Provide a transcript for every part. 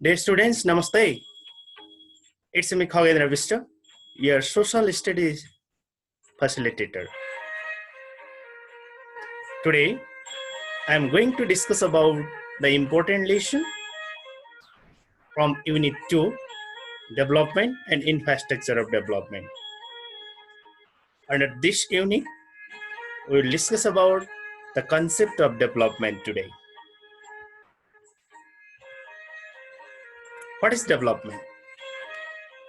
Dear students, Namaste. It's me, Khagendra Vista, your social studies facilitator. Today, I am going to discuss about the important lesson from Unit 2, Development and Infrastructure of Development. Under this unit, we will discuss about the concept of development today. What is development?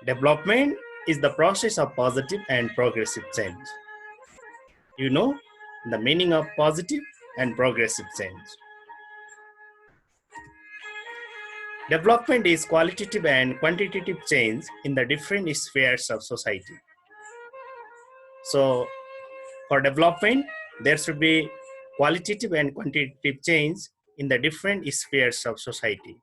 Development is the process of positive and progressive change. You know the meaning of positive and progressive change. Development is qualitative and quantitative change in the different spheres of society. So, for development, there should be qualitative and quantitative change in the different spheres of society.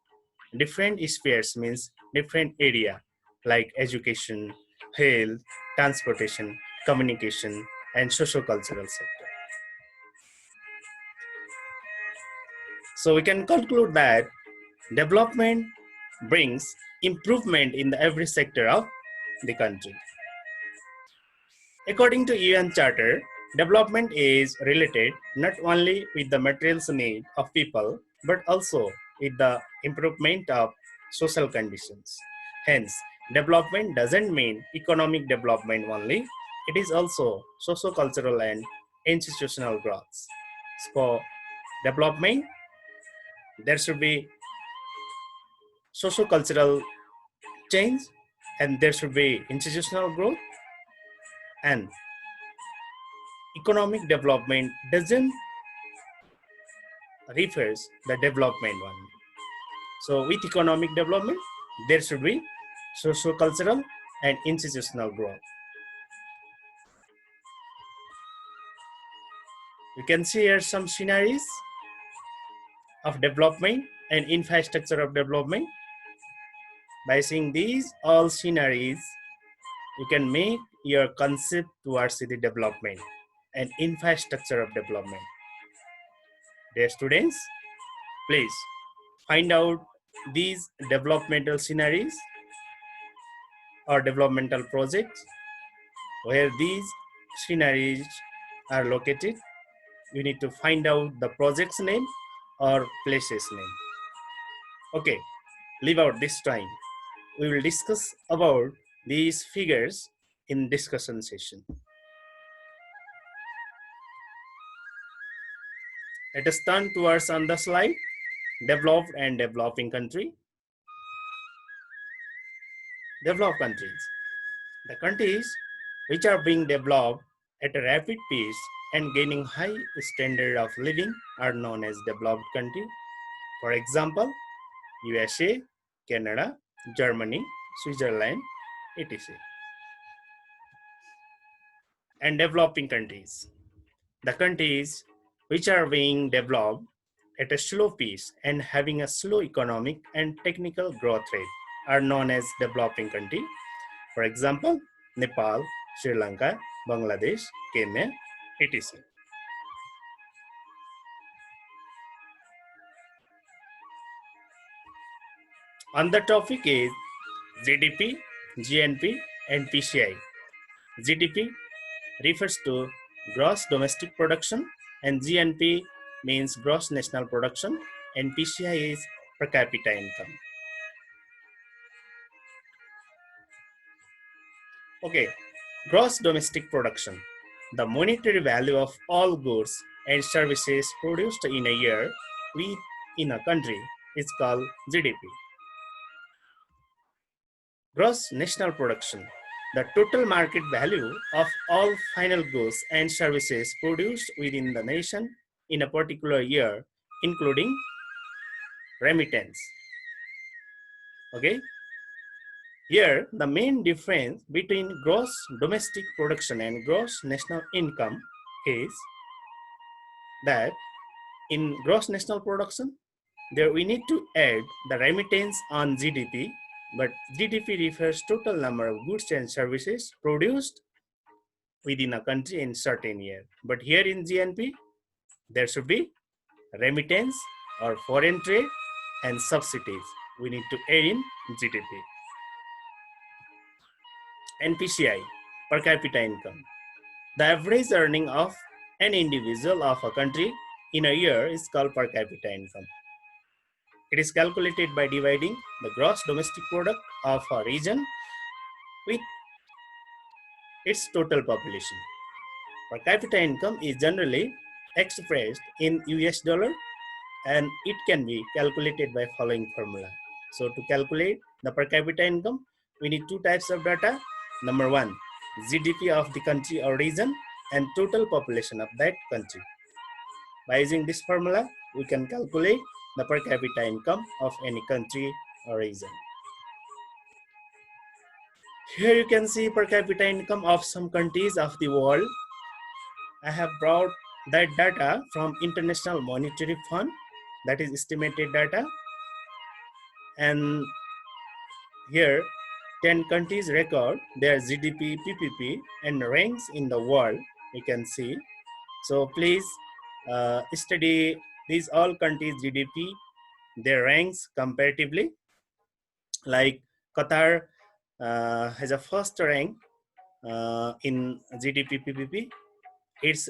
Different spheres means different area like education, health, transportation, communication, and socio-cultural sector. So we can conclude that development brings improvement in every sector of the country. According to UN Charter, development is related not only with the material needs of people, but also with the improvement of social conditions. Hence, development doesn't mean economic development only, it is also socio-cultural and institutional growth. For development, there should be socio-cultural change and there should be institutional growth, and economic development doesn't refers the development one. So with economic development, there should be socio-cultural and institutional growth. You can see here some scenarios of development and infrastructure of development. By seeing these all scenarios, you can make your concept towards the development and infrastructure of development. Dear students, please find out these developmental scenarios or developmental projects where these scenarios are located. You need to find out the project's name or place's name. Okay, leave out this time. We will discuss about these figures in discussion session. Let us turn towards on the slide, developed and developing country. Developed countries. The countries which are being developed at a rapid pace and gaining high standard of living are known as developed country. For example, USA, Canada, Germany, Switzerland, etc. And developing countries. The countries which are being developed at a slow pace and having a slow economic and technical growth rate are known as developing country. For example, Nepal, Sri Lanka, Bangladesh, Kenya, etc. On the topic is GDP, GNP and PCI. GDP refers to gross domestic production and GNP means gross national production and PCI is per capita income. Okay, gross domestic production, the monetary value of all goods and services produced in a year within a country is called GDP. Gross national production, the total market value of all final goods and services produced within the nation in a particular year, including remittance. Okay. Here, the main difference between gross domestic production and gross national income is that in gross national production, there we need to add the remittance on GDP, but GDP refers total number of goods and services produced within a country in certain year. But here in GNP, there should be remittance or foreign trade and subsidies. we need to add in GDP. And PCI, per capita income. The average earning of an individual of a country in a year is called per capita income. It is calculated by dividing the gross domestic product of a region with its total population. Per capita income is generally expressed in US dollar and it can be calculated by following formula. So to calculate the per capita income, we need two types of data. Number one, GDP of the country or region and total population of that country. By using this formula, we can calculate the per capita income of any country or region. Here you can see per capita income of some countries of the world. I have brought that data from International Monetary Fund, that is estimated data. And here 10 countries record their GDP, PPP and ranks in the world, you can see. So please study these all countries GDP, their ranks comparatively. Like Qatar has a first rank in GDP, PPP. Its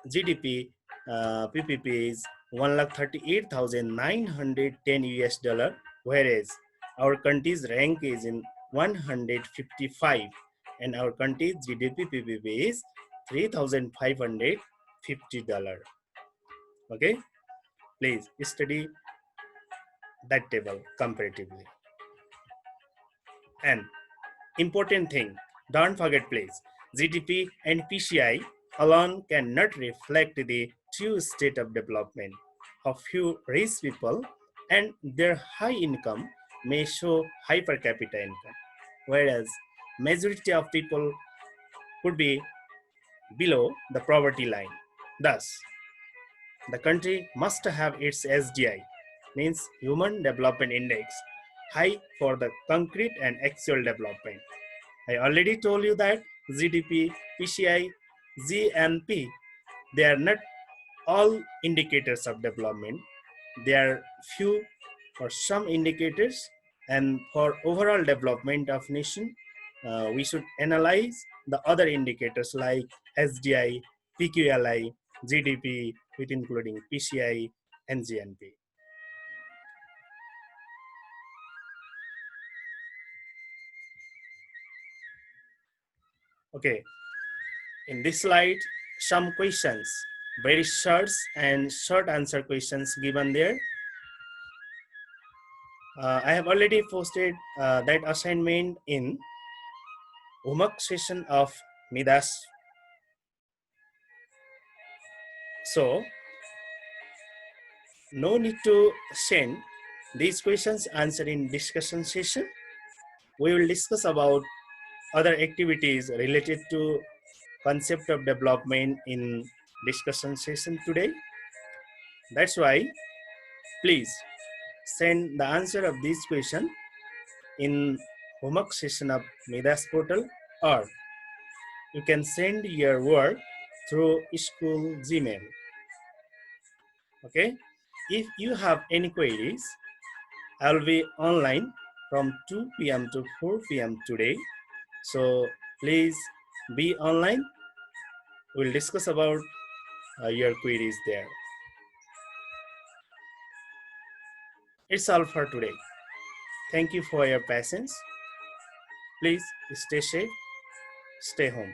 GDP PPP is 1,38,910 US dollar, whereas our country's rank is in 155 and our country's GDP PPP is $3,550. Okay, please study that table comparatively. And important thing, don't forget please, GDP and PCI alone cannot reflect the true state of development. A few rich people and their high income may show high per capita income, whereas majority of people could be below the poverty line. Thus, the country must have its SDI, means Human Development Index, high for the concrete and actual development. I already told you that GDP, PCI, GNP, they are not all indicators of development. They are few or some indicators, and for overall development of nation, we should analyze the other indicators like SDI, PQLI, GDP, with including PCI and GNP. Okay, in this slide, some questions, very short and short answer questions given there. I have already posted that assignment in homework session of Midas. So, no need to send these questions answered in discussion session. We will discuss about other activities related to concept of development in discussion session today. That's why please send the answer of this question in homework session of Midas portal, or you can send your work through school Gmail. Okay, if you have any queries, I'll be online from 2 p.m. to 4 p.m. today. So please be online. We'll discuss about your queries there. It's all for today. Thank you for your patience. Please stay safe, stay home.